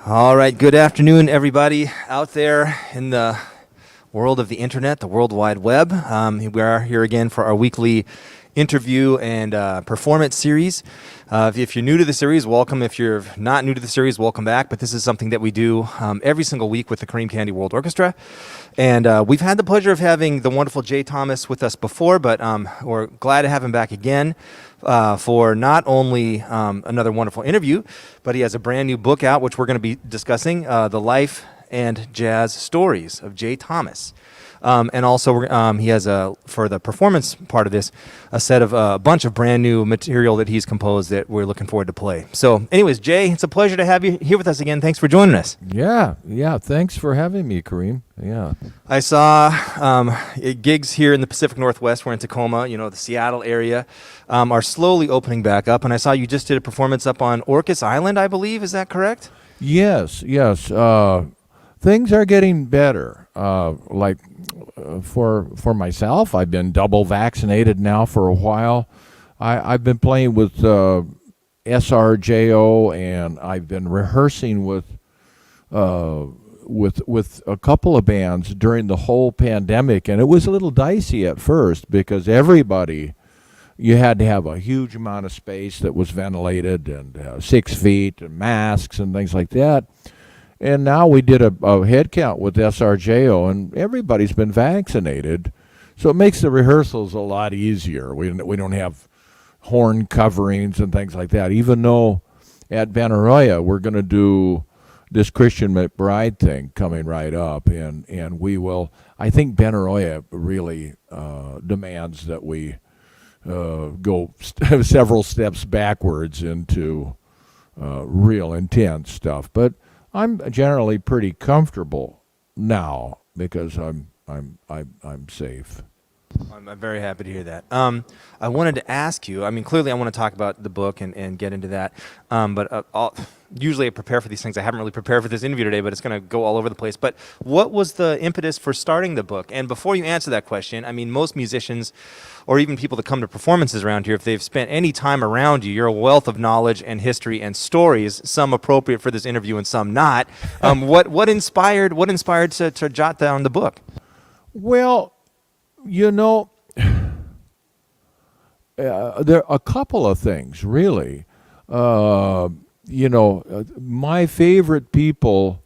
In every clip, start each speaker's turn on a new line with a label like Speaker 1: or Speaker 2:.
Speaker 1: All right, good afternoon, everybody out there in the world of the internet, the World Wide Web. We are here again for our weekly interview and performance series. If you're new to the series, welcome. If you're not new to the series, welcome back. But this is something that we do every single week with the Cream Candy World Orchestra. And we've had the pleasure of having the wonderful Jay Thomas with us before, but we're glad to have him back again for not only another wonderful interview, but he has a brand new book out, which we're going to be discussing, The Life and Jazz Stories of Jay Thomas. And also, he has, for the performance part of this, a set of a bunch of brand new material that he's composed that we're looking forward to play. So anyways, Jay, it's a pleasure to have you here with us again. Thanks for joining us.
Speaker 2: Yeah. Thanks for having me, Kareem. Yeah.
Speaker 1: I saw gigs here in the Pacific Northwest. We're in Tacoma, the Seattle area, are slowly opening back up. And I saw you just did a performance up on Orcas Island, I believe. Is that correct?
Speaker 2: Yes. Things are getting better. For myself, I've been double vaccinated now for a while. I've been playing with SRJO, and I've been rehearsing with a couple of bands during the whole pandemic, and it was a little dicey at first because you had to have a huge amount of space that was ventilated and 6 feet and masks and things like that. And now we did a head count with SRJO, and everybody's been vaccinated, so it makes the rehearsals a lot easier. We don't have horn coverings and things like that, even though at Benaroya we're going to do this Christian McBride thing coming right up, and we will. I think Benaroya really demands that we go several steps backwards into real intense stuff, but I'm generally pretty comfortable now because I'm safe.
Speaker 1: I'm very happy to hear that. I wanted to ask you, clearly I want to talk about the book and get into that, but usually I prepare for these things. I haven't really prepared for this interview today, but it's going to go all over the place. But what was the impetus for starting the book? And before you answer that question, most musicians or even people that come to performances around here, if they've spent any time around you, you're a wealth of knowledge and history and stories, some appropriate for this interview and some not. What inspired to jot down the book?
Speaker 2: Well, there are a couple of things, really. My favorite people,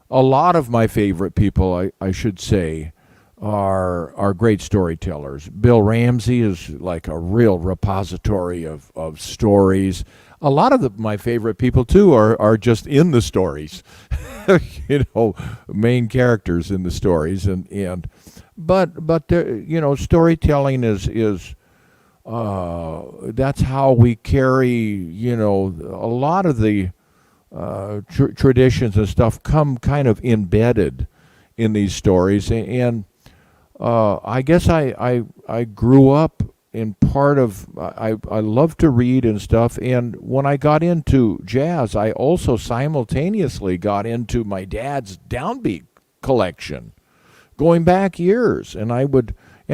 Speaker 2: a lot of my favorite people, I should say, are great storytellers. Bill Ramsey is like a real repository of stories. A lot of my favorite people, too, are just in the stories, main characters in the stories. But storytelling is that's how we carry, a lot of the traditions and stuff come kind of embedded in these stories. And I guess I grew up in part of, I love to read and stuff. And when I got into jazz, I also simultaneously got into my dad's downbeat collection, going back years. And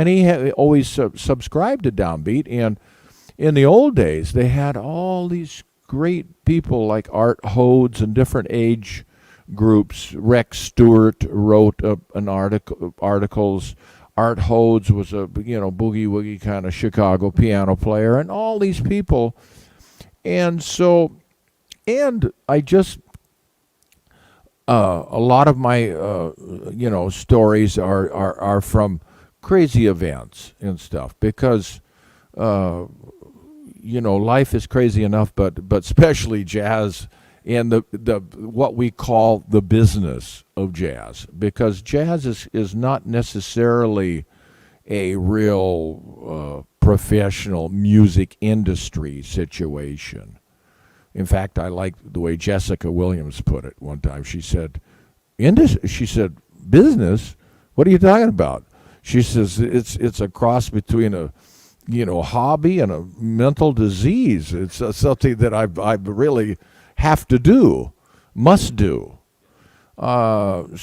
Speaker 2: he had always subscribed to downbeat. And in the old days, they had all these great people like Art Hodes and different age groups. Rex Stewart wrote articles. Art Hodes was a boogie woogie kind of Chicago piano player, and all these people. And so, and I just a lot of my stories are from crazy events and stuff because life is crazy enough, but especially jazz and the what we call the business of jazz, because jazz is not necessarily a real professional music industry situation. In fact, I like the way Jessica Williams put it one time. She said, business? What are you talking about? She says it's a cross between a hobby and a mental disease. It's something that I really have to do, must do. In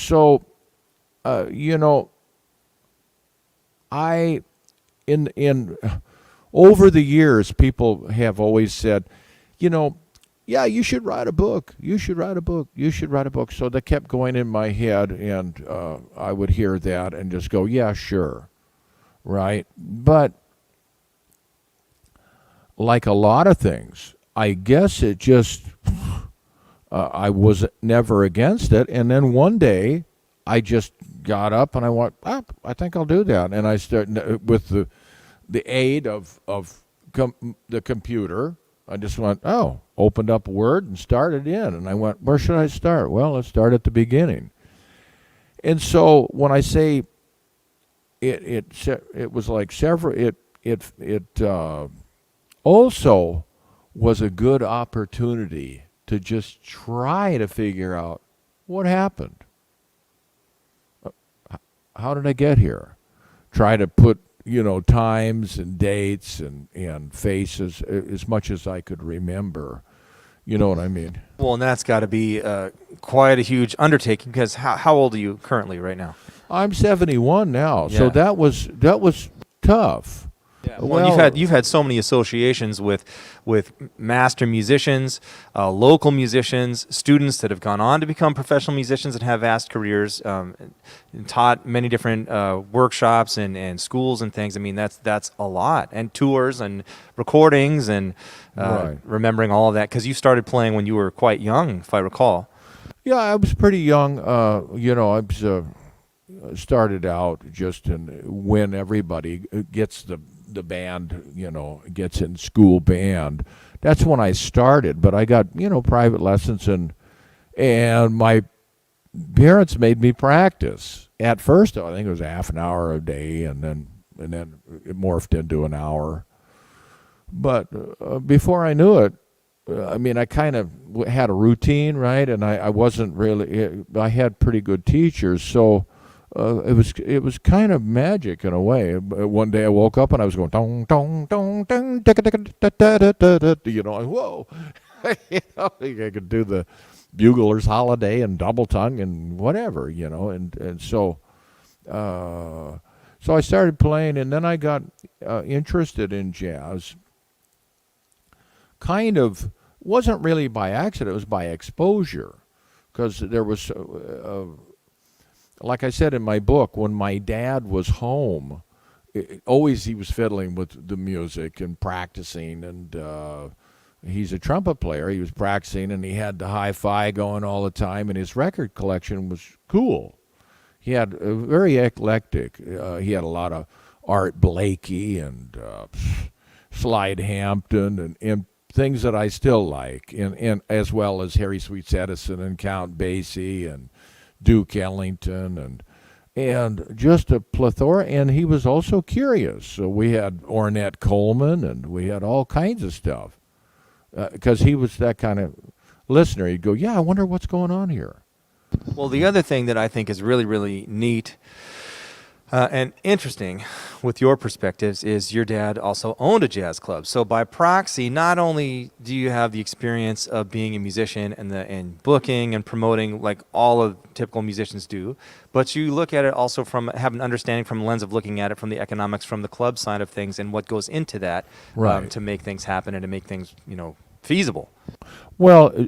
Speaker 2: over the years, people have always said, yeah, you should write a book. You should write a book. You should write a book. So that kept going in my head, and I would hear that and just go, yeah, sure, right? But like a lot of things, I guess it just, I was never against it. And then one day, I just got up and I went, I think I'll do that. And I started with the aid of the computer. I just went, opened up Word and started in. And I went, where should I start? Well, let's start at the beginning. And so when I say it was like several, it also was a good opportunity to just try to figure out what happened. How did I get here? Try to put, times and dates and faces as much as I could remember. You know what I mean?
Speaker 1: Well, and that's got to be quite a huge undertaking, because how old are you currently right now?
Speaker 2: I'm 71 now, so that was tough.
Speaker 1: Yeah. Well, you've had so many associations with master musicians, local musicians, students that have gone on to become professional musicians and have vast careers, and taught many different workshops and schools and things. I mean, that's a lot, and tours and recordings and
Speaker 2: right.
Speaker 1: Remembering all of that, because you started playing when you were quite young, if I recall.
Speaker 2: Yeah, I was pretty young. I was started out just when everybody gets the band, gets in school band. That's when I started, but I got, private lessons and my parents made me practice. At first, I think it was half an hour a day, and then it morphed into an hour. But before I knew it, I kind of had a routine, right? And I wasn't really, I had pretty good teachers, so it was kind of magic in a way. One day I woke up and I was going dong dong dong dong da da da da da da. Whoa! I could do the Bugler's Holiday and Double Tongue and whatever, and so I started playing, and then I got interested in jazz. Kind of wasn't really by accident; it was by exposure, because there was. Like I said in my book, when my dad was home, always he was fiddling with the music and practicing, and he's a trumpet player. He was practicing, and he had the hi-fi going all the time, and his record collection was cool. He had very eclectic. He had a lot of Art Blakey and Slide Hampton and things that I still like, and as well as Harry Sweets Edison and Count Basie and Duke Ellington and just a plethora. And he was also curious. So we had Ornette Coleman, and we had all kinds of stuff, because he was that kind of listener. He'd go, yeah, I wonder what's going on here.
Speaker 1: Well, the other thing that I think is really, really neat and interesting with your perspectives is your dad also owned a jazz club. So by proxy, not only do you have the experience of being a musician and booking and promoting like all of typical musicians do, but you look at it also have an understanding from a lens of looking at it from the economics, from the club side of things, and what goes into that,
Speaker 2: right,
Speaker 1: to make things happen and to make things, feasible.
Speaker 2: Well,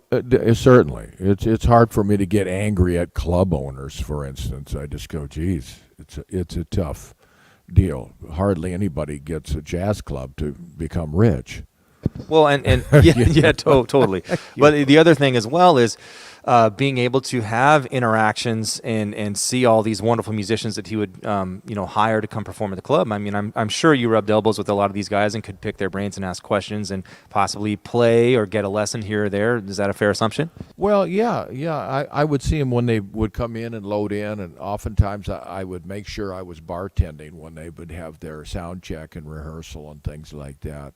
Speaker 2: certainly. It's hard for me to get angry at club owners, for instance. I just go, geez, it's a tough deal. Hardly anybody gets a jazz club to become rich.
Speaker 1: Well, and totally. But the other thing as well is being able to have interactions and see all these wonderful musicians that he would hire to come perform at the club. I mean, I'm sure you rubbed elbows with a lot of these guys and could pick their brains and ask questions and possibly play or get a lesson here or there. Is that a fair assumption?
Speaker 2: Well, yeah. I would see them when they would come in and load in, and oftentimes I would make sure I was bartending when they would have their sound check and rehearsal and things like that.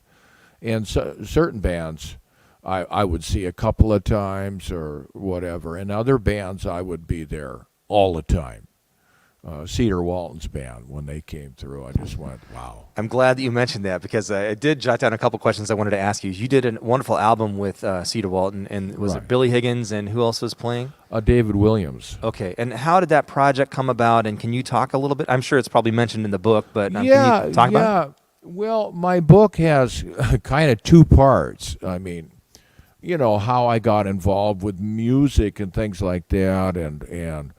Speaker 2: And so, certain bands I would see a couple of times or whatever, and other bands I would be there all the time. Cedar Walton's band, when they came through, I just went, wow.
Speaker 1: I'm glad that you mentioned that, because I did jot down a couple questions I wanted to ask you. You did a wonderful album with Cedar Walton, and was it Billy Higgins, and who else was playing?
Speaker 2: David Williams.
Speaker 1: Okay, and how did that project come about, and can you talk a little bit? I'm sure it's probably mentioned in the book, but can you talk about it?
Speaker 2: Well, my book has kind of two parts. I mean, how I got involved with music and things like that, and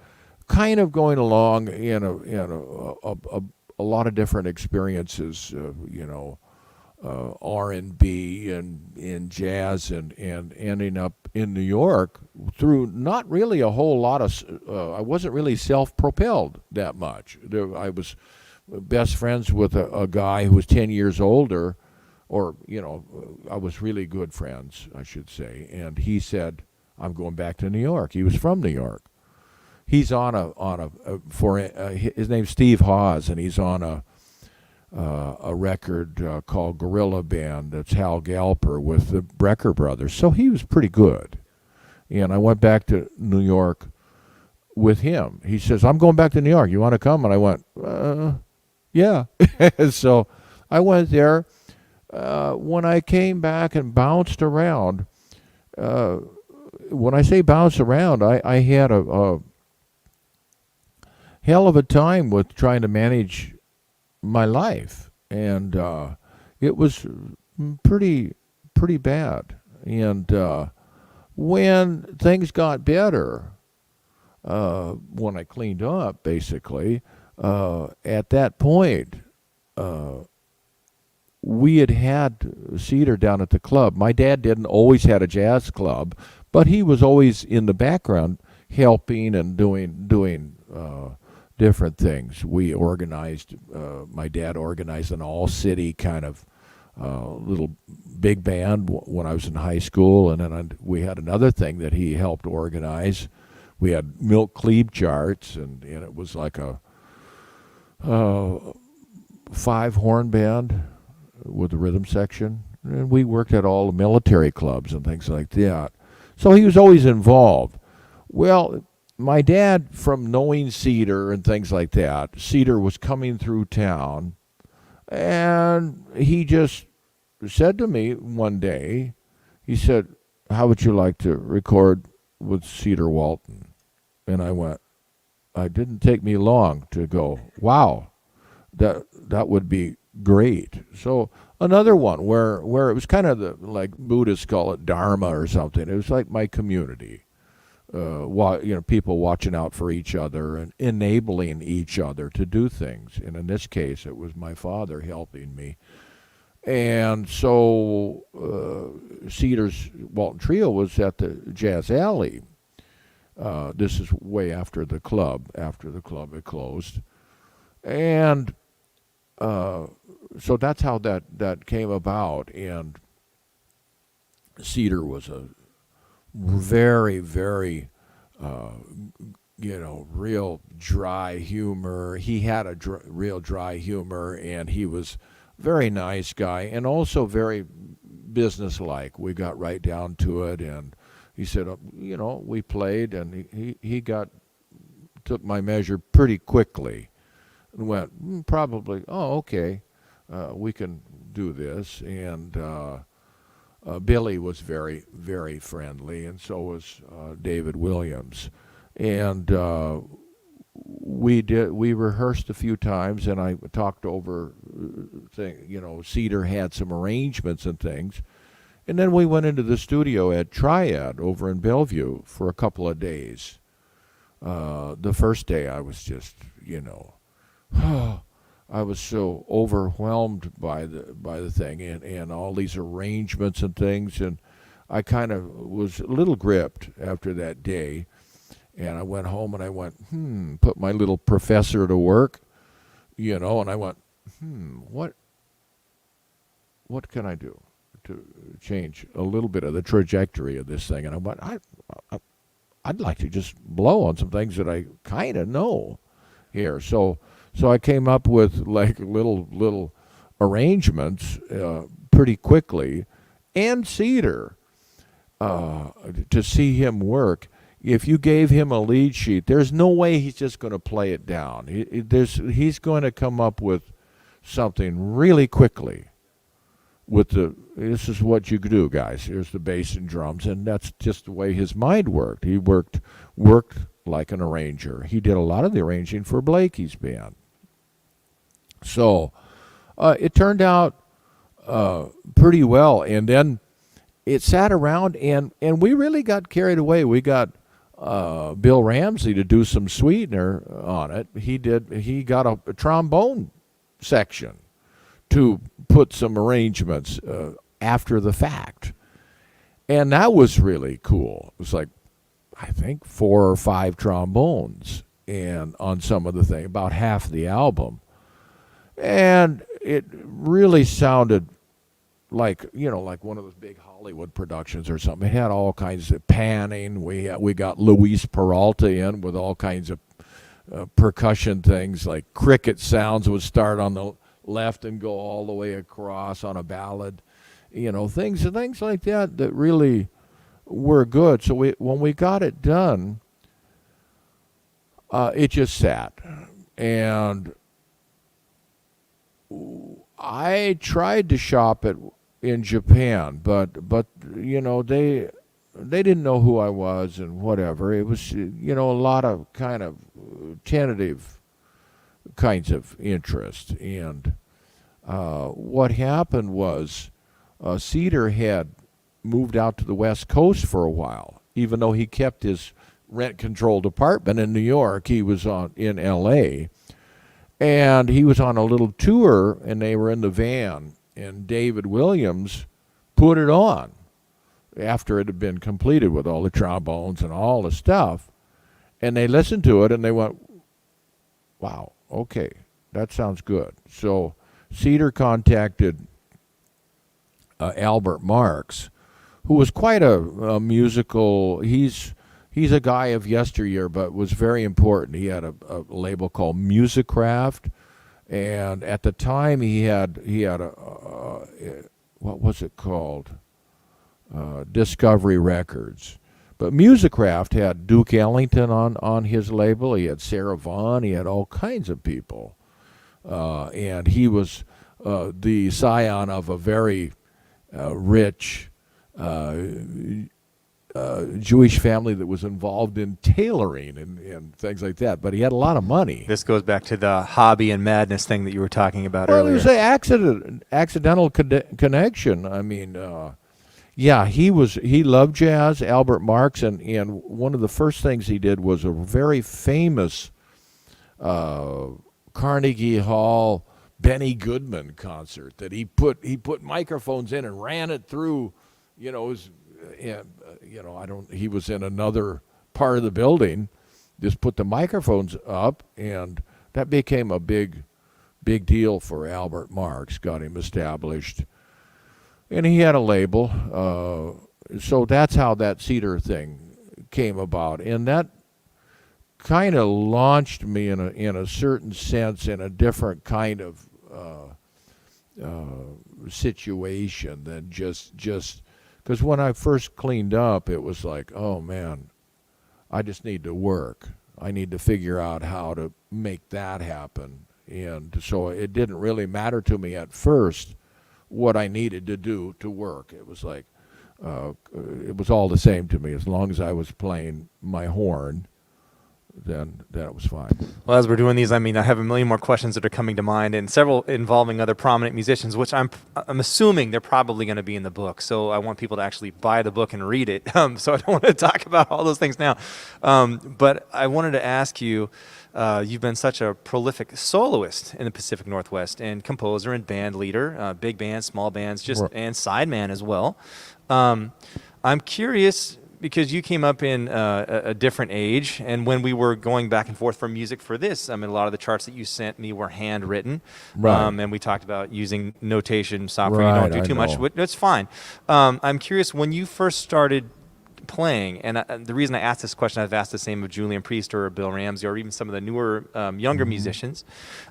Speaker 2: kind of going along a lot of different experiences, R&B and jazz, and ending up in New York through not really a whole lot of. I wasn't really self-propelled that much. I was best friends with a guy who was 10 years older, or I was really good friends, I should say. And he said, "I'm going back to New York." He was from New York. He's on his name's Steve Hawes, and he's on a record called Gorilla Band. That's Hal Galper with the Brecker brothers. So he was pretty good. And I went back to New York with him. He says, "I'm going back to New York. You want to come?" And I went, yeah. So I went there. When I came back and bounced around, when I say bounce around, I had a hell of a time with trying to manage my life, and it was pretty bad. And when things got better, when I cleaned up, basically, at that point, we had Cedar down at the club. My dad didn't always had a jazz club, but he was always in the background helping and doing different things. We organized, my dad organized an all-city kind of little big band when I was in high school, and then we had another thing that he helped organize. We had milk Kleeb charts, and it was like a 5-horn band with the rhythm section, and we worked at all the military clubs and things like that. So he was always involved. Well, my dad, from knowing Cedar and things like that, Cedar was coming through town, and he just said to me one day, he said, "How would you like to record with Cedar Walton?" And I went, it didn't take me long to go, wow, that would be great. So another one where it was kind of like Buddhists call it Dharma or something. It was like my community. People watching out for each other and enabling each other to do things. And in this case, it was my father helping me. And so Cedar's Walton Trio was at the Jazz Alley. This is way after the club had closed. And so that's how that came about. And Cedar was a very, very, real dry humor. He had a real dry humor, and he was very nice guy, and also very businesslike. We got right down to it, and he said, we played, and he took my measure pretty quickly, and went, probably, okay, we can do this. And Billy was very, very friendly, and so was David Williams. And we rehearsed a few times, and I talked over Cedar had some arrangements and things. And then we went into the studio at Triad over in Bellevue for a couple of days. The first day I was just, I was so overwhelmed by the thing and all these arrangements and things, and I kind of was a little gripped after that day. And I went home and I went, put my little professor to work, and I went, what can I do to change a little bit of the trajectory of this thing? And I went, I'd like to just blow on some things that I kind of know here. So I came up with like little arrangements pretty quickly, and Cedar, to see him work. If you gave him a lead sheet, there's no way he's just going to play it down. He's going to come up with something really quickly. This is what you do, guys. Here's the bass and drums, and that's just the way his mind worked. He worked like an arranger. He did a lot of the arranging for Blakey's band. So it turned out pretty well, and then it sat around, and we really got carried away. We got Bill Ramsey to do some sweetener on it. He got a trombone section to put some arrangements after the fact. And that was really cool. It was like, I think 4 or 5 trombones and on some of the thing, about half the album. And it really sounded like, like one of those big Hollywood productions or something. It had all kinds of panning. We got Luis Peralta in with all kinds of percussion things, like cricket sounds would start on the left and go all the way across on a ballad. Things like that really were good. So when we got it done, it just sat. And I tried to shop it in Japan, but they didn't know who I was and whatever. It was a lot of kind of tentative kinds of interest. And what happened was Cedar had moved out to the West Coast for a while, even though he kept his rent-controlled apartment in New York. He was in L.A., and he was on a little tour, and they were in the van, and David Williams put it on after it had been completed with all the trombones and all the stuff. And they listened to it, and they went, wow, okay, that sounds good. So Cedar contacted Albert Marks, who was quite a musical. He's a guy of yesteryear, but was very important. He had a label called Musicraft, and at the time he had a what was it called? Discovery Records. But Musicraft had Duke Ellington on his label. He had Sarah Vaughan. He had all kinds of people, and he was the scion of a very rich Jewish family that was involved in tailoring and things like that. But he had a lot of money.
Speaker 1: This goes back to the hobby and madness thing that you were talking about
Speaker 2: Well,
Speaker 1: earlier.
Speaker 2: it was an accidental connection. I mean, yeah, he loved jazz, Albert Marks, and one of the first things he did was a very famous Carnegie Hall Benny Goodman concert that he put microphones in and ran it through. He was in another part of the building, just put the microphones up, and that became a big deal for Albert Marks, got him established. And he had a label, so that's how that Cedar thing came about. And that kind of launched me in a certain sense in a different kind of situation than just because when I first cleaned up, it was like, oh man, I just need to work. I need to figure out how to make that happen. And so it didn't really matter to me at first what I needed to do to work. It was like, it was all the same to me. As long as I was playing my horn, then that was fine.
Speaker 1: Well, as we're doing these, I have a million more questions that are coming to mind, and several involving other prominent musicians, which I'm assuming they're probably going to be in the book. So I want people to actually buy the book and read it. So I don't want to talk about all those things now. But I wanted to ask you, you've been such a prolific soloist in the Pacific Northwest, and composer and band leader, big bands, small bands, and sideman as well. I'm curious, because you came up in a different age, and when we were going back and forth for music for this, a lot of the charts that you sent me were handwritten,
Speaker 2: right.
Speaker 1: And we talked about using notation software. You
Speaker 2: Right,
Speaker 1: don't do too much. That's fine. I'm curious, when you first started playing, and the reason I asked this question, I've asked the same of Julian Priest or Bill Ramsey or even some of the newer, younger musicians.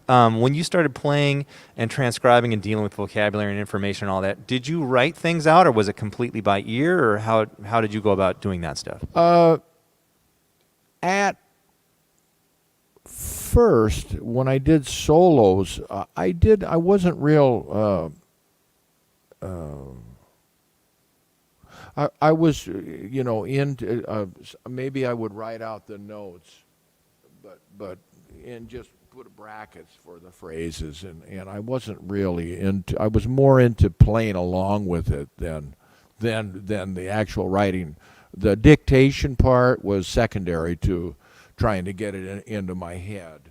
Speaker 1: When you started playing and transcribing and dealing with vocabulary and information and all that, did you write things out, or was it completely by ear, or how did you go about doing that stuff?
Speaker 2: At first, when I did solos, I wasn't real. I was, into maybe I would write out the notes, but and just put brackets for the phrases, and I wasn't really into. I was more into playing along with it than than the actual writing. The dictation part was secondary to trying to get it into my head.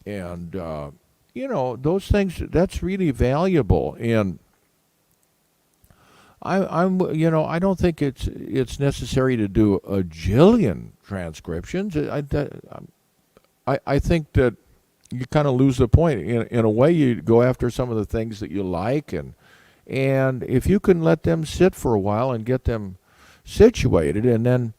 Speaker 2: And, those things, that's really valuable. And I don't think it's necessary to do a jillion transcriptions. I think that you kind of lose the point. In a way, you go after some of the things that you like, and if you can let them sit for a while and get them situated, and then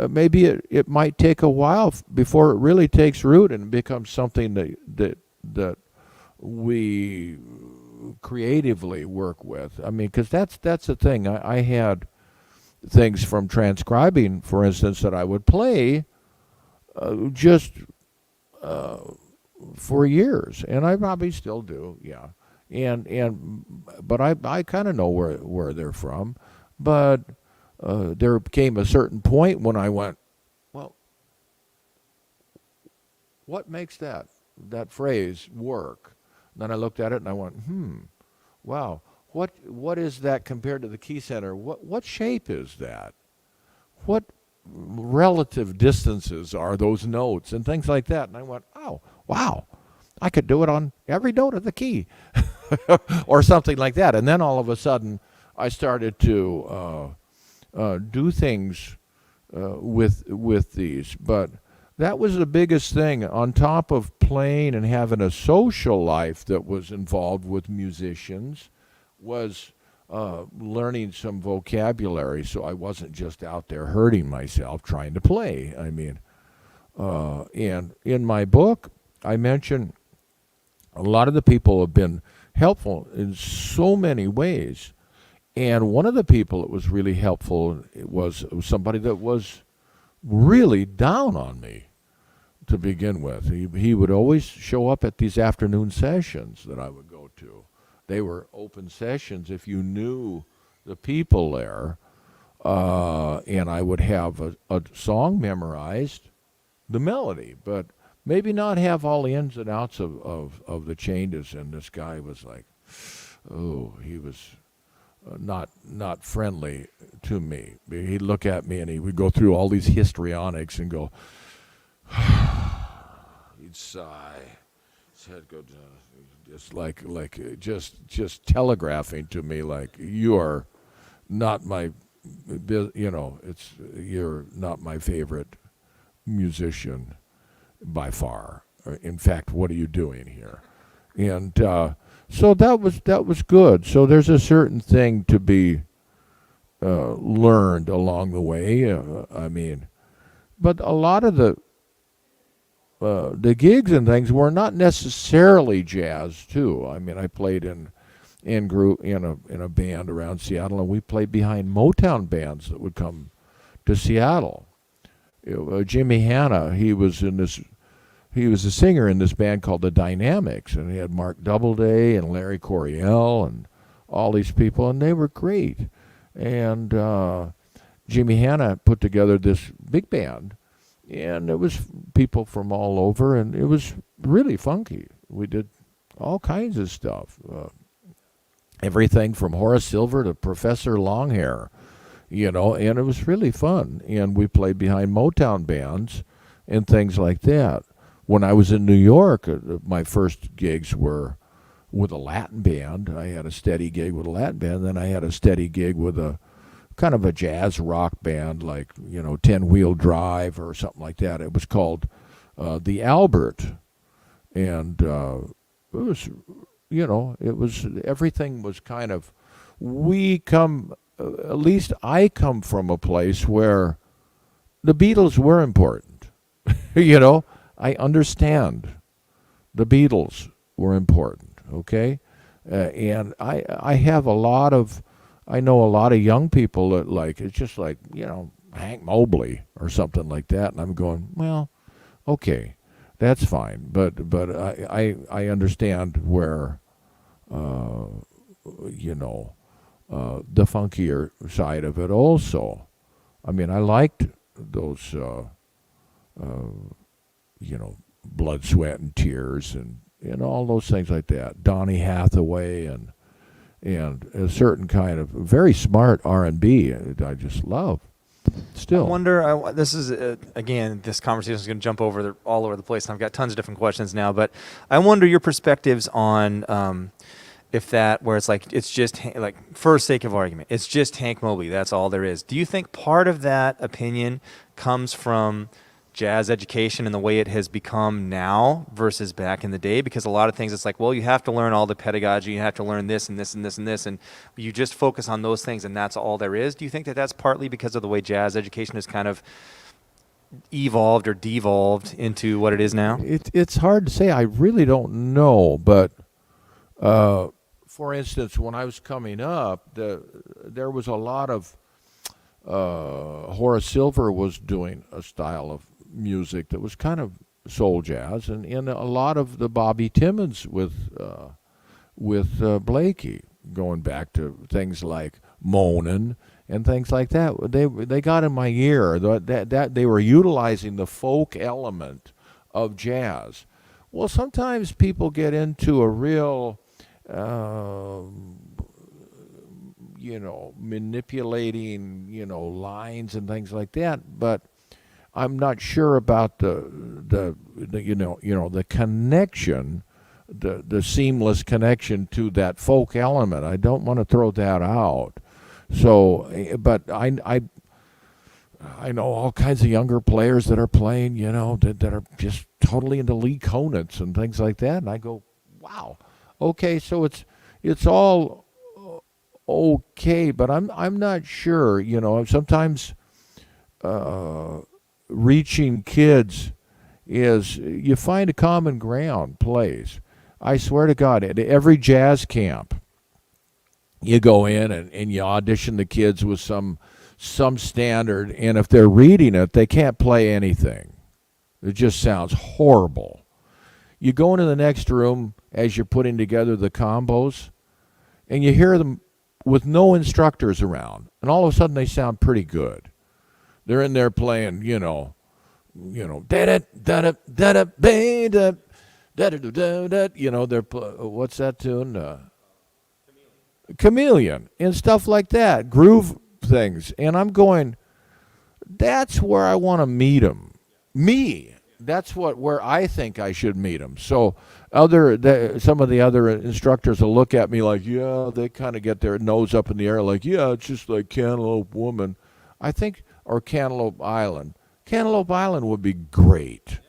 Speaker 2: maybe it might take a while before it really takes root and becomes something that we creatively work with. I mean, because that's the thing. I had things from transcribing, for instance, that I would play just for years, and I probably still do, yeah. But I kind of know where they're from. But there came a certain point when I went, well, what makes that phrase work? Then I looked at it and I went, wow, what is that compared to the key center? What shape is that? What relative distances are those notes and things like that? And I went, oh, wow, I could do it on every note of the key or something like that. And then all of a sudden I started to do things with these. But that was the biggest thing, on top of playing and having a social life that was involved with musicians, was learning some vocabulary, so I wasn't just out there hurting myself trying to play. I mean, and in my book, I mention a lot of the people have been helpful in so many ways. And one of the people that was really helpful was somebody that was really down on me to begin with. He would always show up at these afternoon sessions that I would go to. They were open sessions if you knew the people there, and I would have a song memorized, the melody, but maybe not have all the ins and outs of the changes. And this guy was like, oh, he was not friendly to me. He'd look at me and he would go through all these histrionics and go, he'd sigh, his head go down, just telegraphing to me like, you are not my, you're not my favorite musician by far. In fact, what are you doing here? And so that was good. So there's a certain thing to be learned along the way. But a lot of the gigs and things were not necessarily jazz too. I mean, I played in a band around Seattle, and we played behind Motown bands that would come to Seattle. Jimmy Hanna, he was a singer in this band called the Dynamics, and he had Mark Doubleday and Larry Coryell and all these people, and they were great. And Jimmy Hanna put together this big band, and it was people from all over, and it was really funky. We did all kinds of stuff, everything from Horace Silver to Professor Longhair, and it was really fun. And we played behind Motown bands and things like that. When I was in New York, my first gigs were with a Latin band. I had a steady gig with a Latin band. Then I had a steady gig with a kind of a jazz rock band, like, 10 Wheel Drive or something like that. It was called the Albert. And it was, everything was kind of, at least I come from a place where the Beatles were important. I understand the Beatles were important, okay? And I know a lot of young people that it's just like, Hank Mobley or something like that. And I'm going, well, okay, that's fine. But I understand where, the funkier side of it also. I mean, I liked those, Blood, Sweat, and Tears and all those things like that. Donny Hathaway and and a certain kind of very smart R&B I just love. Still,
Speaker 1: I wonder. This is again. This conversation is going to jump all over the place, and I've got tons of different questions now. But I wonder your perspectives on if that, where it's like it's just like, for sake of argument, it's just Hank Mobley. That's all there is. Do you think part of that opinion comes from jazz education and the way it has become now versus back in the day? Because a lot of things, it's like, well, you have to learn all the pedagogy, you have to learn this and this and this and this, and you just focus on those things and that's all there is. Do you think that that's partly because of the way jazz education has kind of evolved or devolved into what it is now?
Speaker 2: It's hard to say. I really don't know, but for instance, when I was coming up, there was a lot of Horace Silver was doing a style of music that was kind of soul jazz, and a lot of the Bobby Timmons with Blakey, going back to things like Moanin' and things like that. They got in my ear that they were utilizing the folk element of jazz. Well, sometimes people get into a real manipulating, lines and things like that. But I'm not sure about the connection, the seamless connection to that folk element. I don't want to throw that out. So, but I know all kinds of younger players that are playing, that are just totally into Lee Konitz and things like that, and I go, wow. Okay, so it's all okay, but I'm not sure. Sometimes reaching kids is you find a common ground place. I swear to God, at every jazz camp, you go in and you audition the kids with some standard, and if they're reading it, they can't play anything. It just sounds horrible. You go into the next room as you're putting together the combos, and you hear them with no instructors around, and all of a sudden they sound pretty good. They're in there playing, da da da da da da da da da da. They're what's that tune? Chameleon and stuff like that, groove things, and I'm going, that's where I want to meet them. That's where I think I should meet them. So some of the other instructors will look at me like, yeah, they kind of get their nose up in the air like, yeah, it's just like Cantaloupe Woman, I think, or Cantaloupe Island. Cantaloupe Island would be great.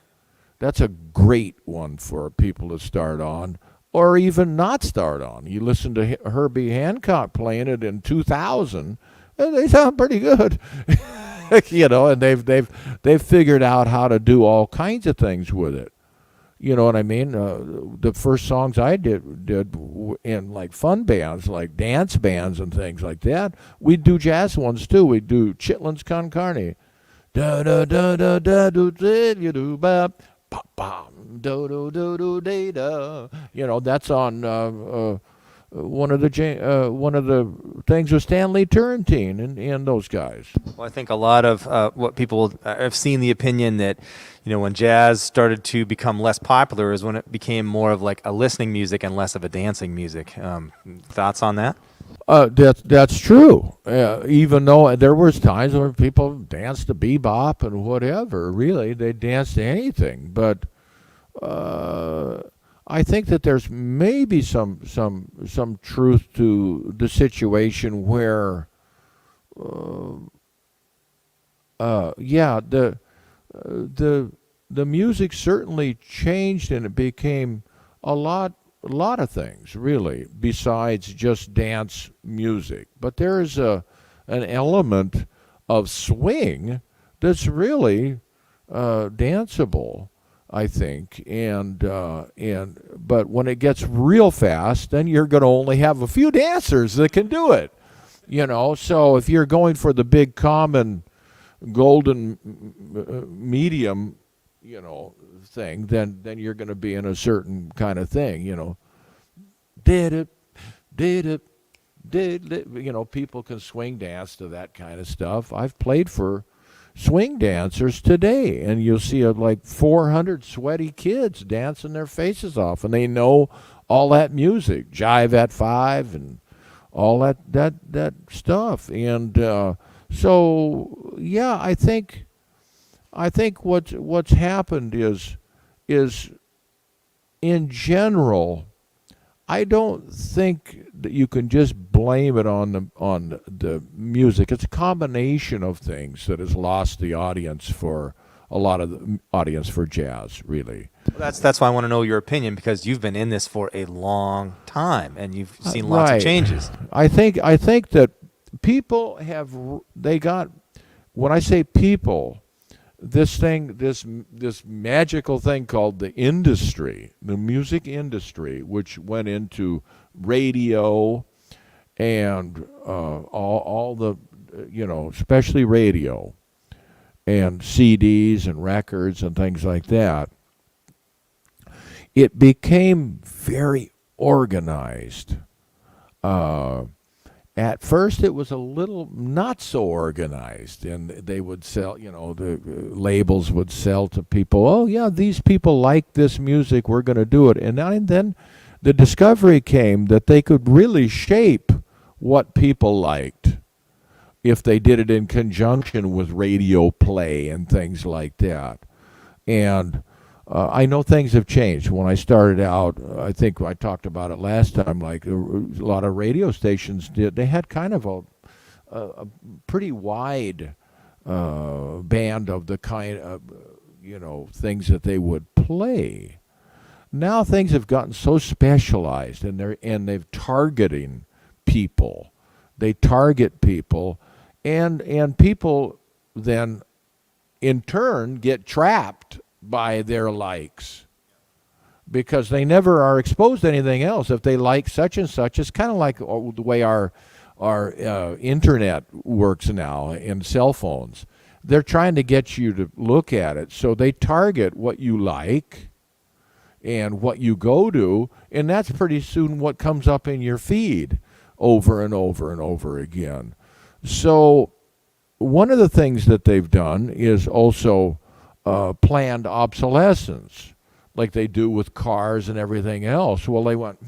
Speaker 2: That's a great one for people to start on, or even not start on. You listen to Herbie Hancock playing it in 2000, and they sound pretty good. And they've figured out how to do all kinds of things with it. You know what I mean? The first songs I did in like fun bands, like dance bands and things like that. We do jazz ones too. We do Chitlin's Con Carne. Da da da da da do do do ba ba ba do do do do da da. That's on one of the things with Stanley Turrentine and those guys.
Speaker 1: Well, I think a lot of what people have seen the opinion that, when jazz started to become less popular is when it became more of like a listening music and less of a dancing music. Thoughts on that?
Speaker 2: That's true. Even though there was times when people danced to bebop and whatever, really, they danced to anything. But I think that there's maybe some truth to the situation where, the music certainly changed and it became a lot of things, really, besides just dance music. But there is an element of swing that's really danceable, I think, but when it gets real fast, then you're going to only have a few dancers that can do it, So if you're going for the big common golden medium, thing, then you're going to be in a certain kind of thing, Did it, people can swing dance to that kind of stuff. I've played for swing dancers today, and you'll see like 400 sweaty kids dancing their faces off, and they know all that music, Jive at 5 and all that stuff. And so yeah, I think what's happened is in general, I don't think that you can just blame it on the music. It's a combination of things that has lost the audience for a lot of the audience for jazz, really.
Speaker 1: That's why I want to know your opinion, because you've been in this for a long time and you've seen lots
Speaker 2: Right.
Speaker 1: of changes.
Speaker 2: I think that people when I say people, this magical thing called the industry, the music industry, which went into radio and all the, especially radio and CDs and records and things like that, it became very organized. At first, it was a little not so organized, and they would sell, the labels would sell to people, oh, yeah, these people like this music, we're going to do it. And then the discovery came that they could really shape what people liked if they did it in conjunction with radio play and things like that. And I know things have changed. When I started out, I think I talked about it last time, like a lot of radio stations they had kind of a pretty wide band of the kind of, things that they would play. Now things have gotten so specialized, and they've targeting people. They target people, and people then in turn get trapped by their likes because they never are exposed to anything else. If they like such and such, it's kind of like the way our internet works now in cell phones. They're trying to get you to look at it, so they target what you like and what you go to, and that's pretty soon what comes up in your feed over and over and over again. So one of the things that they've done is also planned obsolescence, like they do with cars and everything else. Well, they went,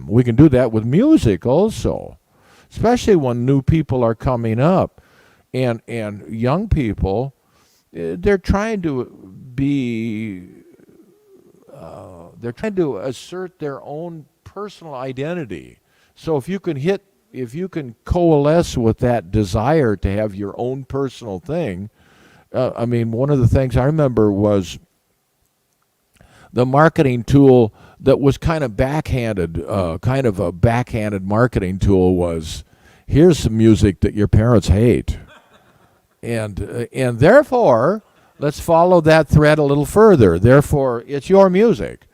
Speaker 2: we can do that with music also, especially when new people are coming up, and young people, they're trying to assert their own personal identity. So if you can coalesce with that desire to have your own personal thing. One of the things I remember was the marketing tool that was kind of backhanded, kind of a backhanded marketing tool was, here's some music that your parents hate. And therefore, let's follow that thread a little further. Therefore, it's your music,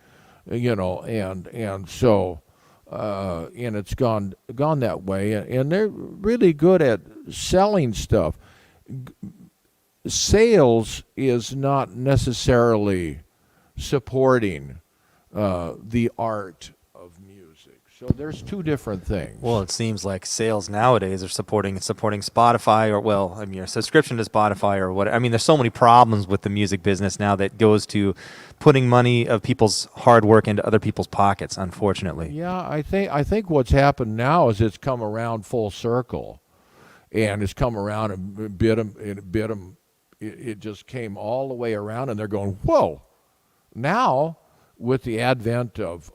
Speaker 2: and so, and it's gone that way. And they're really good at selling stuff. Sales is not necessarily supporting the art of music. So there's two different things.
Speaker 1: Well, it seems like sales nowadays are supporting Spotify, or your subscription to Spotify or what. There's so many problems with the music business now that goes to putting money of people's hard work into other people's pockets, unfortunately.
Speaker 2: Yeah, I think what's happened now is it's come around full circle, and it's come around and bit them. It just came all the way around, and they're going, whoa. Now, with the advent of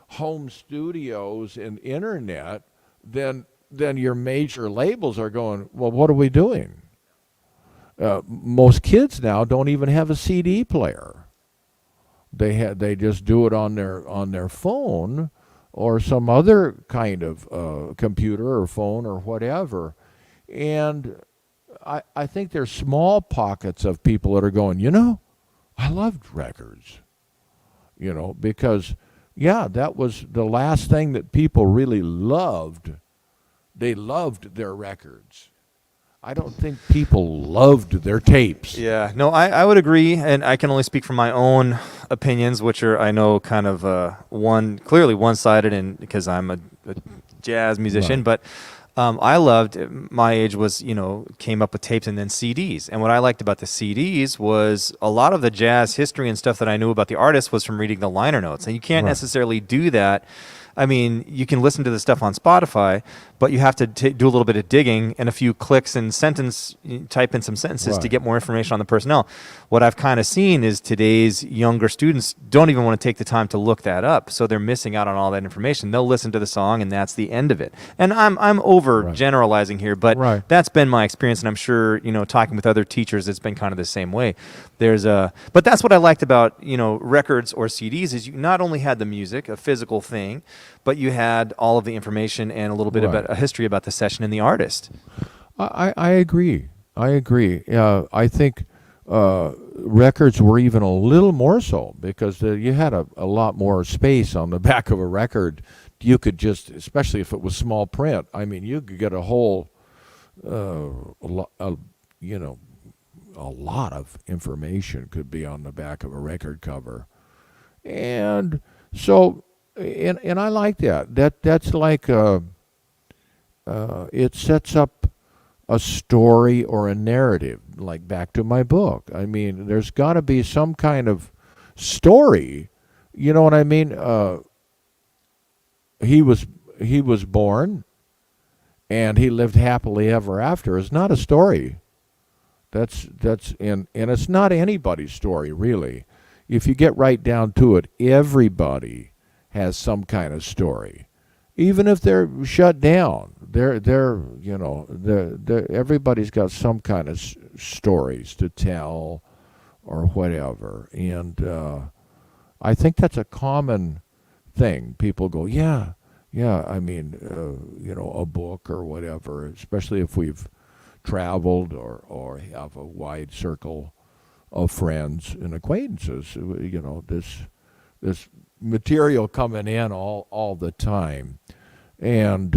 Speaker 2: home studios and internet, then your major labels are going, well, what are we doing? Most kids now don't even have a CD player. They just do it on their phone or some other kind of computer or phone or whatever. And I think there's small pockets of people that are going, I loved records, because, yeah, that was the last thing that people really loved. They loved their records. I don't think people loved their tapes.
Speaker 1: Yeah, no, I would agree, and I can only speak from my own opinions, which are, I know, kind of clearly one-sided, and because I'm a jazz musician,
Speaker 2: Right.
Speaker 1: But I loved, my age was, came up with tapes and then CDs. And what I liked about the CDs was a lot of the jazz history and stuff that I knew about the artist was from reading the liner notes. And you can't
Speaker 2: Right.
Speaker 1: necessarily do that I mean, you can listen to the stuff on Spotify, but you have to do a little bit of digging and a few clicks and type in some sentences to get more information on the personnel. What I've kind of seen is today's younger students don't even want to take the time to look that up, so they're missing out on all that information. They'll listen to the song, and that's the end of it. And I'm over generalizing here, but that's been my experience, and I'm sure, talking with other teachers, it's been kind of the same way. But that's what I liked about, records or CDs is you not only had the music, a physical thing, but you had all of the information and a little bit about a history about the session and the artist.
Speaker 2: I agree. I think records were even a little more so because you had a lot more space on the back of a record. You could just, especially if it was small print, I mean, you could get a whole, a lot of information could be on the back of a record cover. And so, and I like that. That's like, it sets up a story or a narrative, like back to my book. I mean, there's got to be some kind of story. You know what I mean? He was born, and he lived happily ever after. It's not a story. And it's not anybody's story, really. If you get right down to it, everybody has some kind of story, even if they're shut down. Everybody's got some kind of stories to tell, or whatever. And I think that's a common thing. People go, yeah. I mean, a book or whatever, especially if we've traveled or have a wide circle of friends and acquaintances. This material coming in all the time. And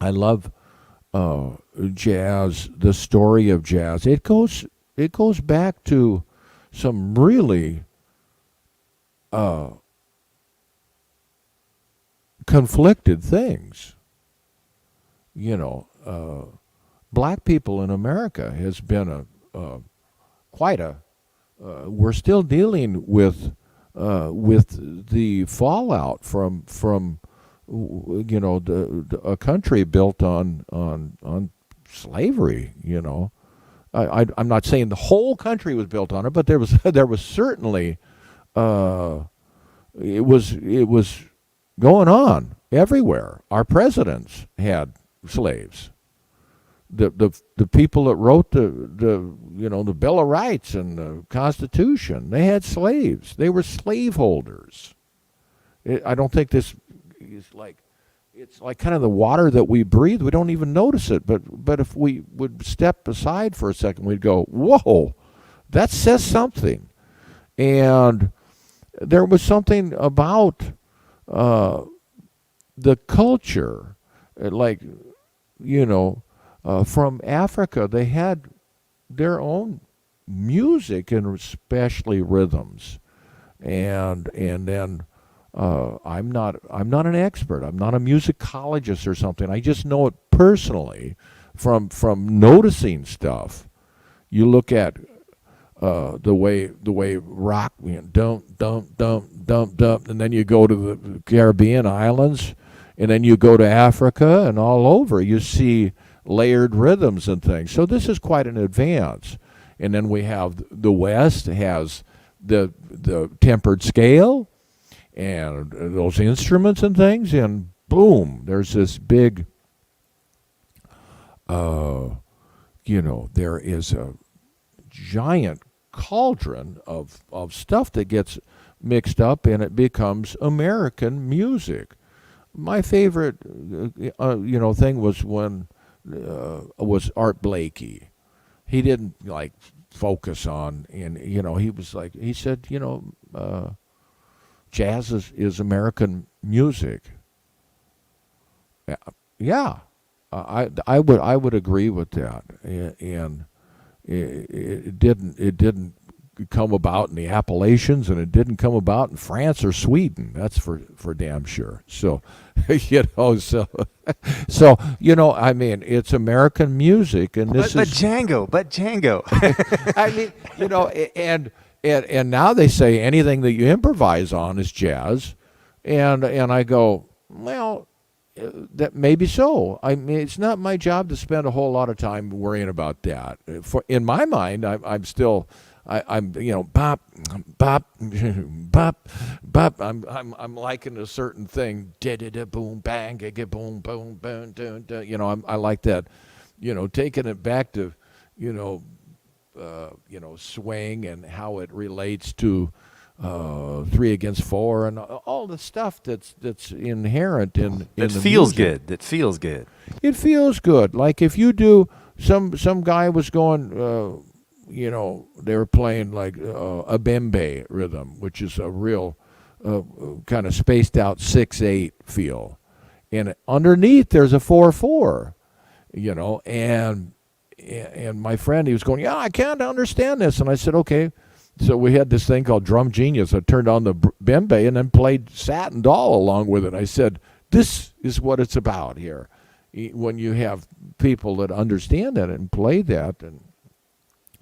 Speaker 2: I love jazz, the story of jazz. It goes back to some really conflicted things. Black people in America has been we're still dealing with the fallout from a country built on slavery. I'm not saying the whole country was built on it, but there was certainly it was going on everywhere. Our presidents had slaves. The people that wrote the Bill of Rights and the Constitution, they had slaves. They were slaveholders. I don't think this is like, it's like kind of the water that we breathe. We don't even notice it. But if we would step aside for a second, we'd go, whoa, that says something. And there was something about the culture, from Africa. They had their own music and especially rhythms. And then I'm not an expert. I'm not a musicologist or something. I just know it personally from noticing stuff. You look at the way rock, dump, and then you go to the Caribbean islands, and then you go to Africa, and all over you see layered rhythms and things. So this is quite an advance. And then we have the West has the tempered scale and those instruments and things, and boom, there's this big, there is a giant cauldron of stuff that gets mixed up, and it becomes American music. My favorite, thing was when was Art Blakey. He didn't focus on, and he was he said, jazz is American music. Yeah, I would agree with that, and it didn't come about in the Appalachians, and it didn't come about in France or Sweden. That's for damn sure. So, I mean, it's American music, and this
Speaker 1: but Django.
Speaker 2: I mean, and now they say anything that you improvise on is jazz, And I go, well, that maybe so. I mean, it's not my job to spend a whole lot of time worrying about that. In my mind, I'm still, I'm bop, bop, bop, bop. I'm liking a certain thing. Da da da boom bang, ga boom boom boom dun dun. I like that. Taking it back to, swing and how it relates to 3 against 4 and all the stuff that's inherent in
Speaker 1: that
Speaker 2: the
Speaker 1: feels
Speaker 2: music.
Speaker 1: good. That feels good.
Speaker 2: It feels good. Like if you do some guy was going, they were playing like a bembe rhythm, which is a real kind of spaced out 6/8 feel, and underneath there's a 4/4, and my friend, he was going, yeah, I can't understand this, and I said, okay. So we had this thing called Drum Genius. I turned on the bembe and then played Satin Doll along with it. I said, this is what it's about here. When you have people that understand that and play that, and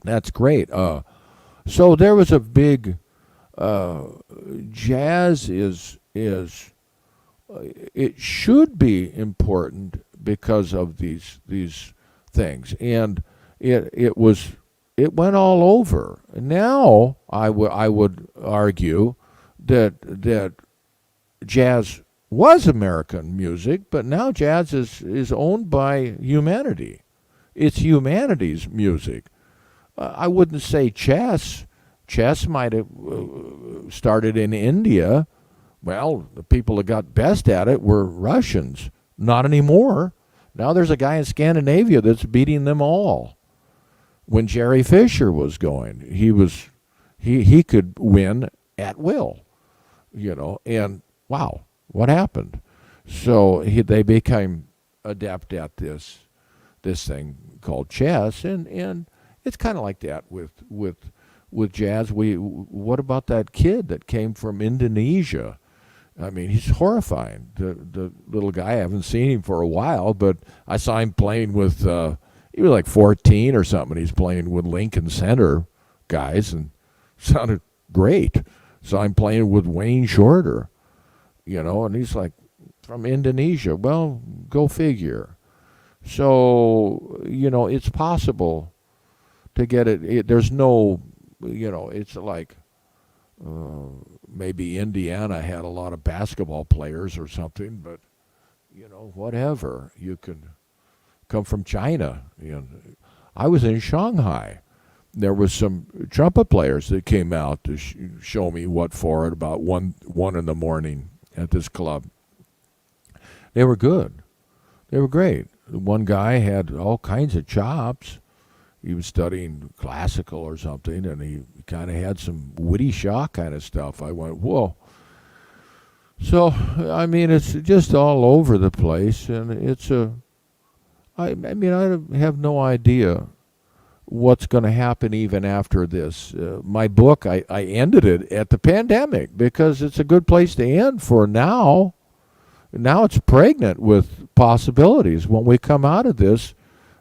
Speaker 2: that's great. So there was a big jazz is it should be important because of these things, and it went all over. Now I would argue that jazz was American music, but now jazz is owned by humanity. It's humanity's music. I wouldn't say chess. Chess might have started in India. Well, the people that got best at it were Russians. Not anymore. Now there's a guy in Scandinavia that's beating them all. When Jerry Fisher was going, he could win at will, and wow, what happened? So they became adept at this thing called chess, and it's kind of like that with jazz. What about that kid that came from Indonesia? I mean, he's horrifying. The little guy, I haven't seen him for a while, but I saw him playing with. He was like 14 or something. He's playing with Lincoln Center guys and sounded great. So I'm playing with Wayne Shorter, and he's like from Indonesia. Well, go figure. So, it's possible to get it. There's no, it's like maybe Indiana had a lot of basketball players or something, but, whatever. You can come from China. I was in Shanghai. There was some trumpet players that came out to show me what for at about 1 in the morning at this club. They were good. They were great. One guy had all kinds of chops. He was studying classical or something, and he kind of had some Woody Shaw kind of stuff. I went, whoa. So, I mean, it's just all over the place, and it's I have no idea what's going to happen even after this. My book, I ended it at the pandemic because it's a good place to end for now. Now it's pregnant with possibilities. When we come out of this,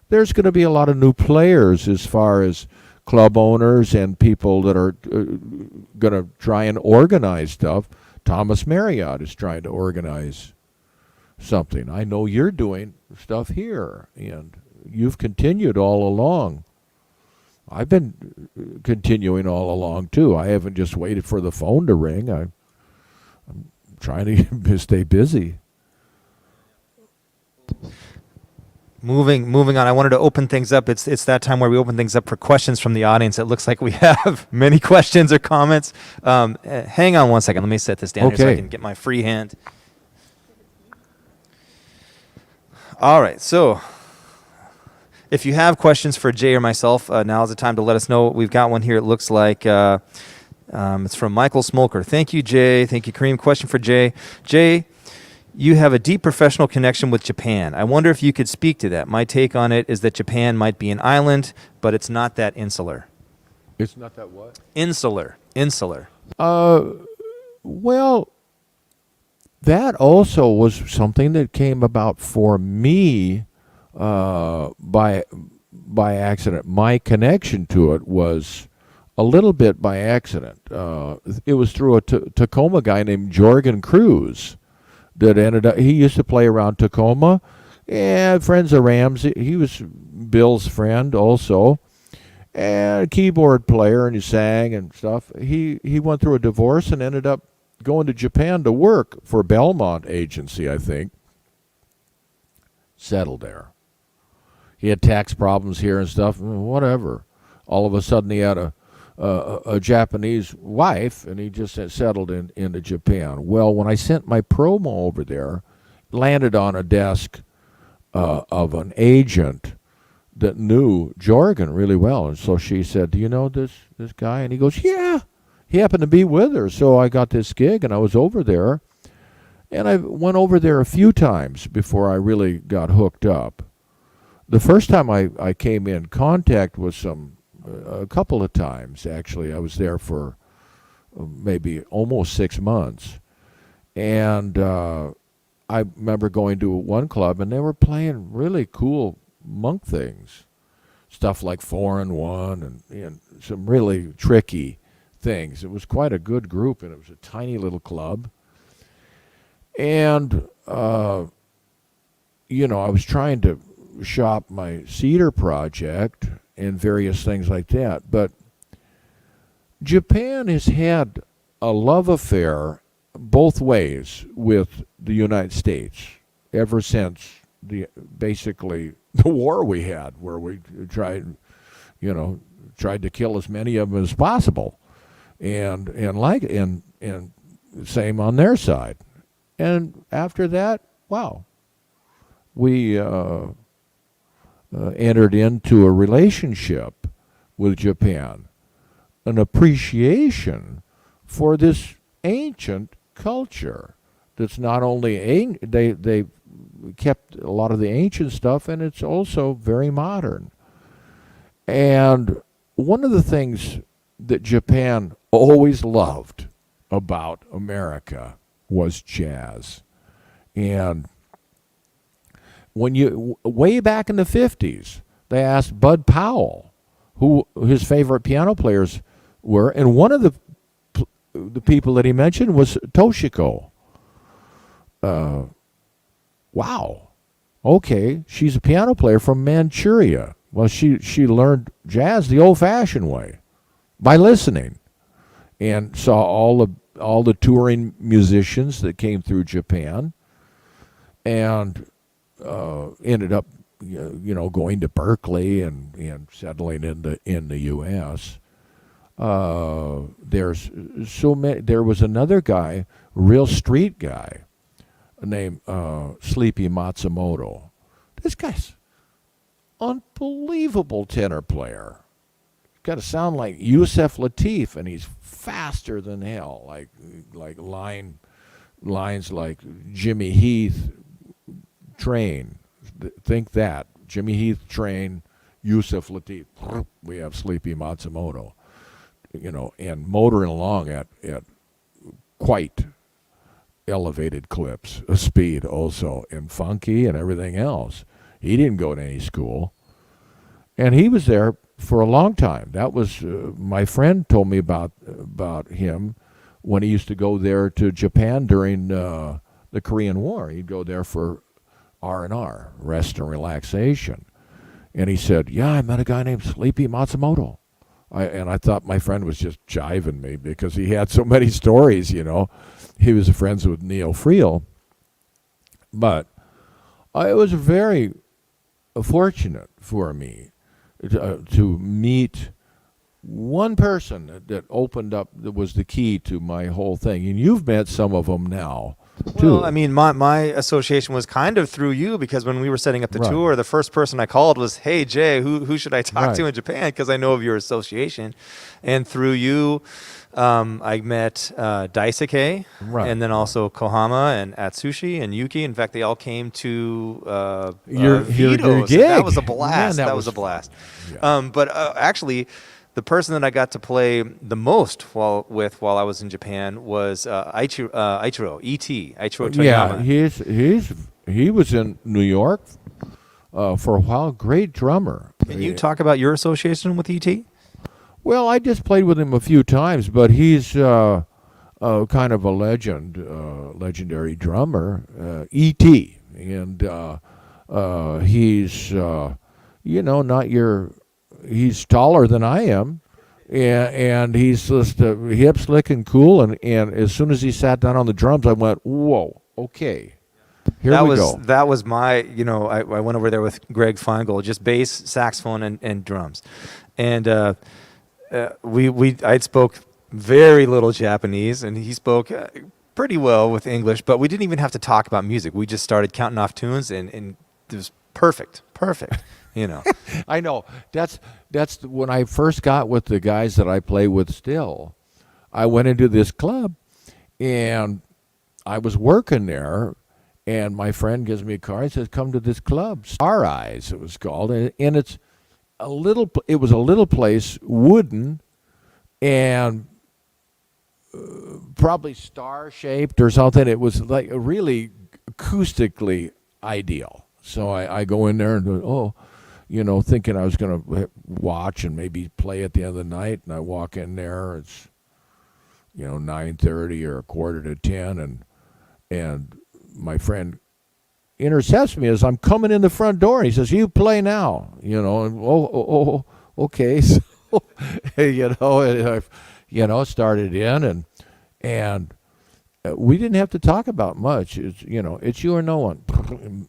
Speaker 2: there's going to be a lot of new players as far as club owners and people that are going to try and organize stuff. Thomas Marriott is trying to organize something. I know you're doing stuff here, and you've continued all along. I've been continuing all along too. I haven't just waited for the phone to ring. I'm trying to stay busy.
Speaker 1: Moving on. I wanted to open things up. It's that time where we open things up for questions from the audience. It looks like we have many questions or comments. Hang on one second. Let me set this down here so I can get my free hand. All right. So if you have questions for Jay or myself, now's the time to let us know. We've got one here. It looks like it's from Michael Smolker. Thank you, Jay. Thank you, Kareem. Question for Jay. Jay, you have a deep professional connection with Japan. I wonder if you could speak to that. My take on it is that Japan might be an island, but it's not that insular.
Speaker 2: It's not that what?
Speaker 1: Insular.
Speaker 2: Well, that also was something that came about for me by accident. My connection to it was a little bit by accident. It was through a Tacoma guy named Jorgen Cruz that ended up. He used to play around Tacoma, and friends of Ramsey. He was Bill's friend also, and a keyboard player, and he sang and stuff. He went through a divorce and ended up going to Japan to work for Belmont Agency, I think. Settled there. He had tax problems here and stuff, whatever. All of a sudden he had a Japanese wife, and he just settled into Japan. Well, when I sent my promo over there, landed on a desk of an agent that knew Jorgen really well. And so she said, do you know this guy? And he goes, yeah. He happened to be with her, so I got this gig, and I was over there. And I went over there a few times before I really got hooked up. The first time I came in contact with a couple of times, actually. I was there for maybe almost 6 months. And I remember going to one club, and they were playing really cool monk things. Stuff like 4-in-1 and some really tricky things. It was quite a good group, and it was a tiny little club. And, I was trying to shop my Cedar project and various things like that. But Japan has had a love affair both ways with the United States ever since basically the war we had, where we tried to kill as many of them as possible. And same on their side. And after that, wow, we entered into a relationship with Japan, an appreciation for this ancient culture that's not only they kept a lot of the ancient stuff, and it's also very modern. And one of the things that Japan always loved about America was jazz. And way back in the 50s, they asked Bud Powell who his favorite piano players were, and one of the people that he mentioned was Toshiko. Wow. Okay, she's a piano player from Manchuria. Well, she learned jazz the old-fashioned way by listening, and saw all the touring musicians that came through Japan, and ended up going to Berkeley and settling in the U.S. There's so many. There was another guy, real street guy, named Sleepy Matsumoto. This guy's unbelievable tenor player. Got to sound like Yusef Lateef, and he's faster than hell. Like lines like Jimmy Heath, Train. Think that. Jimmy Heath, Train, Yusef Lateef. We have Sleepy Matsumoto. And motoring along at quite elevated clips of speed also, and funky and everything else. He didn't go to any school. And he was there for a long time. That was my friend told me about him when he used to go there to Japan during the Korean War. He'd go there for R&R, rest and relaxation. And he said, yeah, I met a guy named Sleepy Matsumoto. I thought my friend was just jiving me because he had so many stories, He was friends with Neil Friel. But it was very fortunate for me to meet one person that opened up, that was the key to my whole thing. And you've met some of them now, too.
Speaker 1: Well, I mean, my association was kind of through you, because when we were setting up the tour, the first person I called was, hey, Jay, who should I talk to in Japan? Because I know of your association. And through you, I met Daisuke, and then also Kohama and Atsushi and Yuki. In fact, they all came to
Speaker 2: your
Speaker 1: Vito's.
Speaker 2: gig.
Speaker 1: That was a blast.
Speaker 2: Man,
Speaker 1: that was a blast.
Speaker 2: Yeah.
Speaker 1: But actually, the person that I got to play the most while I was in Japan was Ichiro Toyama.
Speaker 2: Yeah, he was in New York for a while. Great drummer.
Speaker 1: Can you talk about your association with ET?
Speaker 2: Well, I just played with him a few times, but he's kind of a legendary drummer, E.T. And he's, not he's taller than I am. And he's just hip, slick, and cool. And as soon as he sat down on the drums, I went, whoa, okay. Here we go.
Speaker 1: That was my, I went over there with Greg Feingold, just bass, saxophone, and drums. And I spoke very little Japanese, and he spoke pretty well with English, but we didn't even have to talk about music. We just started counting off tunes, and it was perfect.
Speaker 2: I know. That's when I first got with the guys that I play with still. I went into this club, and I was working there, and my friend gives me a card. He says, "Come to this club, Star Eyes," it was called, and it's it was a little place, wooden, and probably star-shaped or something. It was like really acoustically ideal. So I go in there and thinking I was going to watch and maybe play at the end of the night, and I walk in there. It's 9:30 or 9:45, and my friend intercepts me as I'm coming in the front door. And he says, "You play now," and okay. So started in and we didn't have to talk about much. It's it's you or no one.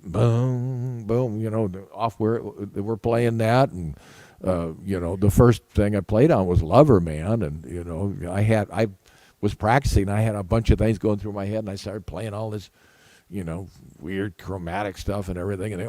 Speaker 2: Boom, boom. Off we're playing that, and the first thing I played on was Lover Man, and I was practicing. I had a bunch of things going through my head, and I started playing all this, weird chromatic stuff and everything, and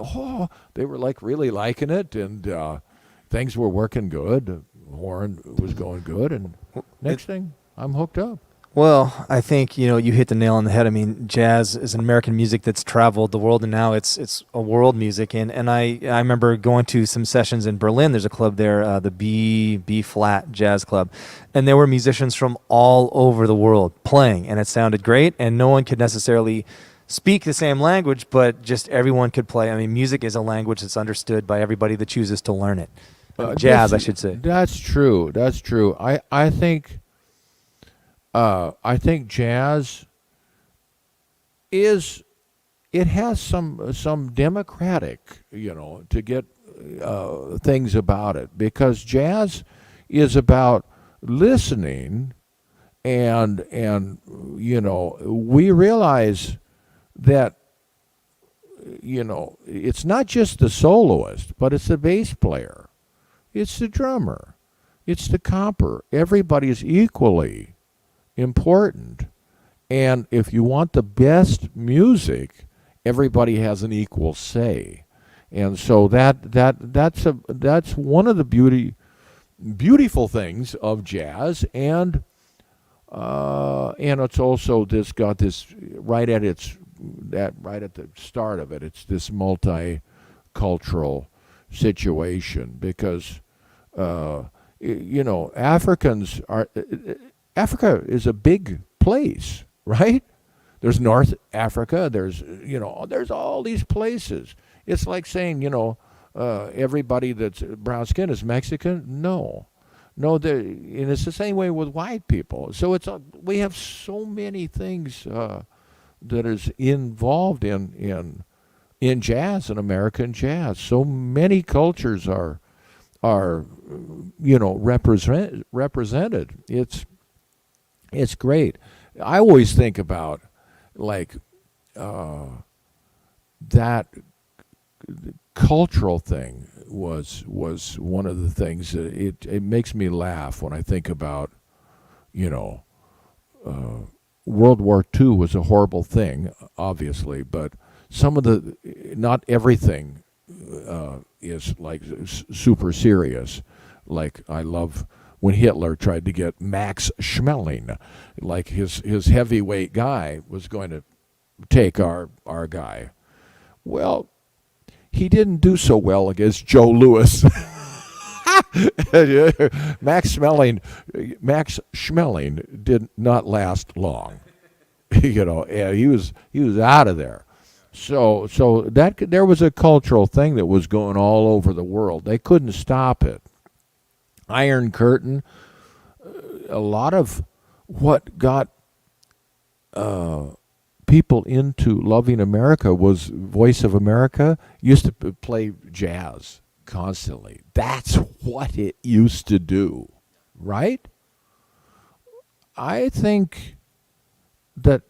Speaker 2: they were like really liking it, and things were working good. The horn was going good, and next thing I'm hooked up.
Speaker 1: Well, I think you hit the nail on the head. I mean, jazz is an American music that's traveled the world, and now it's a world music. And I remember going to some sessions in Berlin. There's a club there, the B flat Jazz Club, and there were musicians from all over the world playing, and it sounded great. And no one could necessarily speak the same language, but just everyone could play. I mean, music is a language that's understood by everybody that chooses to learn it. Jazz, I should say.
Speaker 2: That's true. I think. I think jazz has some democratic, to get things about it, because jazz is about listening, and we realize that it's not just the soloist, but it's the bass player, it's the drummer, it's the comper. Everybody is equally important, and if you want the best music, everybody has an equal say, and so that's one of the beautiful things of jazz, and it's also got this right at the start of it. It's this multicultural situation, because Africa is a big place, right? There's North Africa. There's all these places. It's like saying everybody that's brown skin is Mexican. No, and it's the same way with white people. So we have so many things that is involved in jazz and American jazz. So many cultures are represented. It's great. I always think about that cultural thing was one of the things that it makes me laugh when I think about, World War II was a horrible thing, obviously, but not everything is like super serious. Like, I love when Hitler tried to get Max Schmeling, like his heavyweight guy was going to take our guy. Well, he didn't do so well against Joe Louis. Max Schmeling did not last long. He was out of there. So there was a cultural thing that was going all over the world. They couldn't stop it. Iron Curtain. A lot of what got people into loving America was Voice of America used to play jazz constantly. That's what it used to do, right? I think that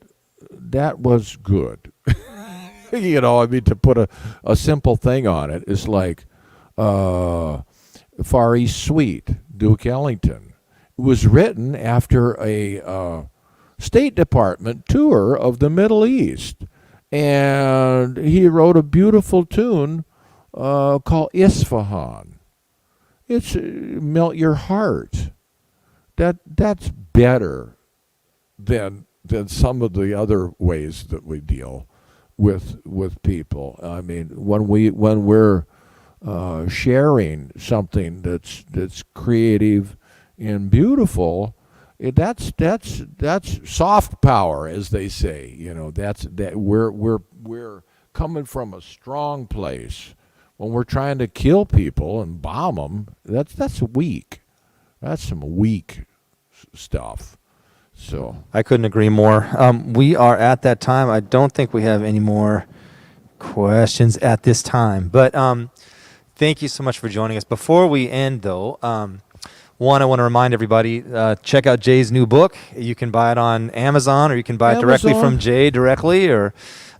Speaker 2: was good. You know, I mean, to put a simple thing on it, it's like Far East Suite, Duke Ellington. It was written after a State Department tour of the Middle East. And he wrote a beautiful tune called Isfahan. It's Melt Your Heart. That's better than some of the other ways that we deal with people. I mean, when we're sharing something that's creative and beautiful, that's soft power, as they say. You know, that we're coming from a strong place. When we're trying to kill people and bomb them, that's weak. That's some weak stuff. So
Speaker 1: I couldn't agree more. We are at that time. I don't think we have any more questions at this time. But thank you so much for joining us. Before we end, though, I want to remind everybody, check out Jay's new book. You can buy it on Amazon, or you can buy it directly from Jay directly. Or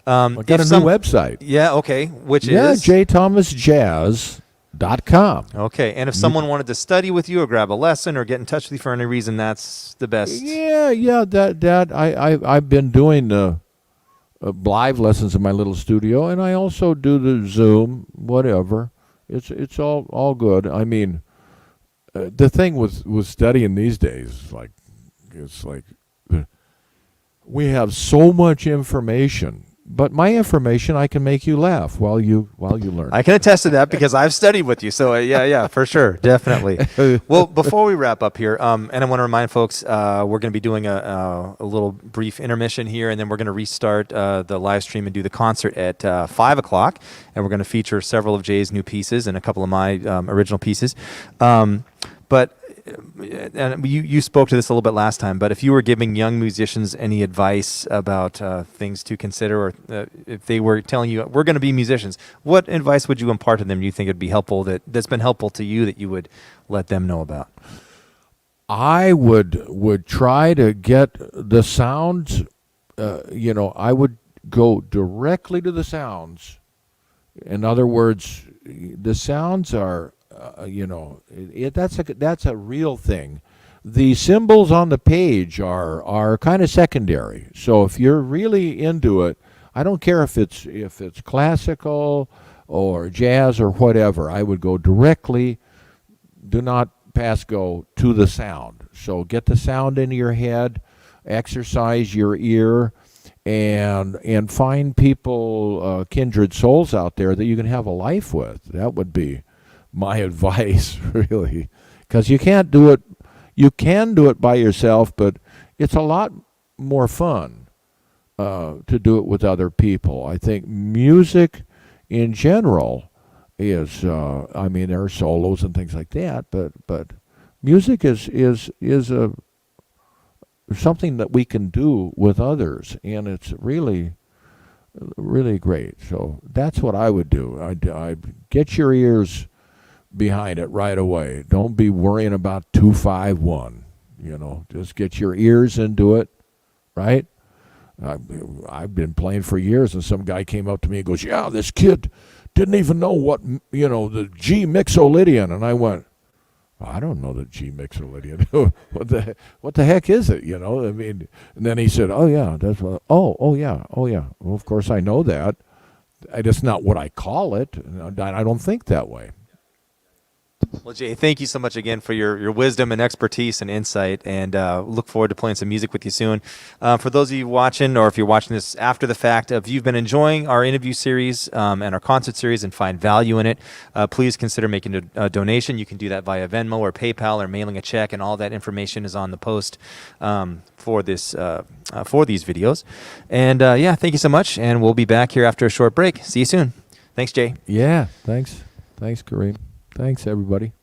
Speaker 2: I got a new website.
Speaker 1: Yeah, okay. Which is?
Speaker 2: jthomasjazz.com.
Speaker 1: Okay, and if someone wanted to study with you or grab a lesson or get in touch with you for any reason, that's the best.
Speaker 2: Yeah. I've been doing live lessons in my little studio, and I also do the Zoom, whatever. It's all good. I mean, the thing with studying these days, it's like we have so much information. But my information, I can make you laugh while you learn.
Speaker 1: I can attest to that because I've studied with you. So yeah, for sure, definitely. Well, before we wrap up here, and I want to remind folks, we're going to be doing a little brief intermission here, and then we're going to restart the live stream and do the concert at 5 o'clock, and we're going to feature several of Jay's new pieces and a couple of my original pieces. But and you spoke to this a little bit last time, but if you were giving young musicians any advice about things to consider, or if they were telling you, we're going to be musicians, what advice would you impart to them? Do you think it'd be helpful, that's been helpful to you, that you would let them know about?
Speaker 2: I would try to get the sounds, I would go directly to the sounds. In other words, the sounds are, that's a real thing. The symbols on the page are kind of secondary. So if you're really into it, I don't care if it's classical or jazz or whatever. I would go directly. Do not pass go to the sound. So get the sound into your head, exercise your ear, and find people, kindred souls out there that you can have a life with. That would be my advice, really, because you can't do it. You can do it by yourself, but it's a lot more fun to do it with other people. I think music in general is, there are solos and things like that, but music is something that we can do with others, and it's really, really great. So that's what I would do. I'd get your ears behind it right away. Don't be worrying about 2-5-1. Just get your ears into it, right? I've been playing for years, and some guy came up to me and goes, "Yeah, this kid didn't even know what the G mixolydian," and I went, "I don't know the G mixolydian. What the heck is it? And then he said, "Oh yeah, that's what. Oh yeah. Well, of course I know that. It's not what I call it. I don't think that way."
Speaker 1: Well, Jay, thank you so much again for your wisdom and expertise and insight, and look forward to playing some music with you soon. For those of you watching, or if you're watching this after the fact, if you've been enjoying our interview series and our concert series and find value in it, please consider making a donation. You can do that via Venmo or PayPal or mailing a check, and all that information is on the post for these videos. And thank you so much, and we'll be back here after a short break. See you soon. Thanks, Jay.
Speaker 2: Yeah, thanks. Thanks, Kareem. Thanks, everybody.